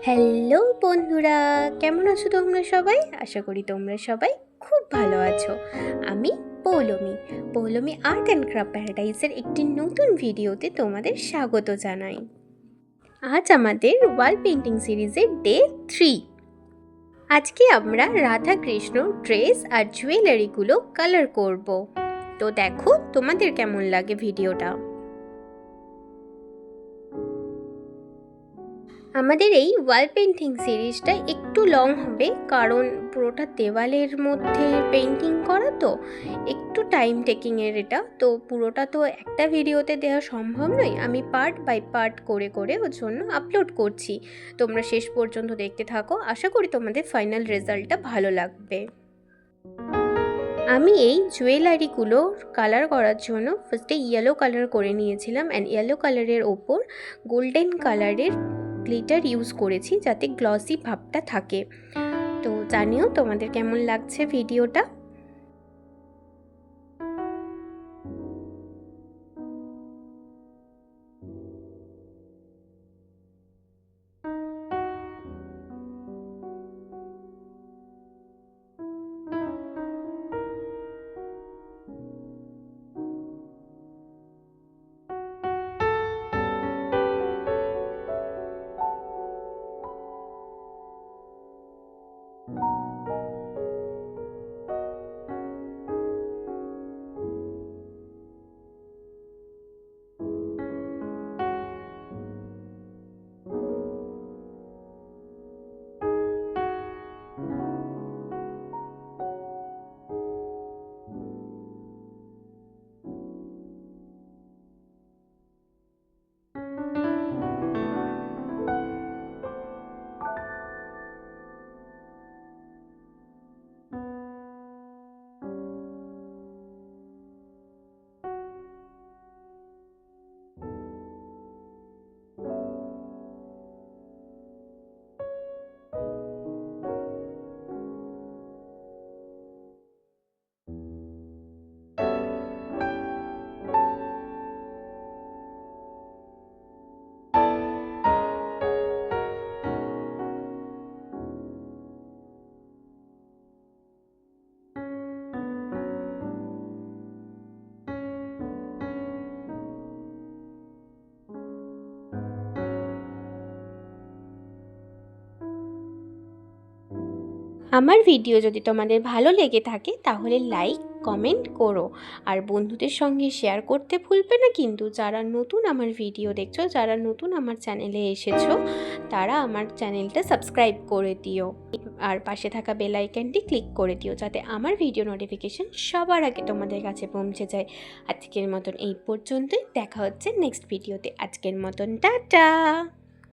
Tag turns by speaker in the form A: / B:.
A: Hello বন্ধুরা, কেমন আছো তোমরা সবাই? আশা করি তোমরা সবাই খুব ভালো আছো। আমি পৌলমি আর্ট অ্যান্ড ক্রাফট প্যারাডাইসের একটি নতুন ভিডিওতে তোমাদের স্বাগত জানাই। আজ আমাদের ওয়াল পেন্টিং সিরিজের ডে 3। আজকে আমরা রাধা কৃষ্ণ ড্রেস আর জুয়েলারিগুলো কালার করব। তো দেখো তোমাদের কেমন লাগে ভিডিওটা। আমাদের এই ওয়াল পেন্টিং সিরিজটা একটু লং হবে, কারণ পুরোটা দেওয়ালের মধ্যে পেন্টিং করা তো একটু টাইম টেকিংয়ের এটা। তো পুরোটা তো একটা ভিডিওতে দেওয়া সম্ভব নয়, আমি পার্ট বাই পার্ট করে করে ওর জন্য আপলোড করছি। তোমরা শেষ পর্যন্ত দেখতে থাকো, আশা করি তোমাদের ফাইনাল রেজাল্টটা ভালো লাগবে। আমি এই জুয়েলারিগুলো কালার করার জন্য ফার্স্টে ইয়েলো কালার করে নিয়েছিলাম, অ্যান্ড ইয়েলো কালারের ওপর গোল্ডেন কালারের গ্লিটার ইউজ করেছি যাতে গ্লসি ভাবটা থাকে। তো জানিও তোমাদের কেমন লাগছে ভিডিওটা। আমার ভিডিও যদি তোমাদের ভালো লেগে থাকে তাহলে লাইক কমেন্ট করো, আর বন্ধুদের সঙ্গে শেয়ার করতে ভুলবে না কিন্তু। যারা নতুন আমার ভিডিও দেখছো, যারা নতুন আমার চ্যানেলে এসেছো, তারা আমার চ্যানেলটা সাবস্ক্রাইব করে দিও, আর পাশে থাকা বেল আইকনটি ক্লিক করে দিও যাতে আমার ভিডিও নোটিফিকেশন সবার আগে তোমাদের কাছে পৌঁছে যায়। আজকের মতন এই পর্যন্তই, দেখা হচ্ছে নেক্সট ভিডিওতে। আজকের মতন টাটা।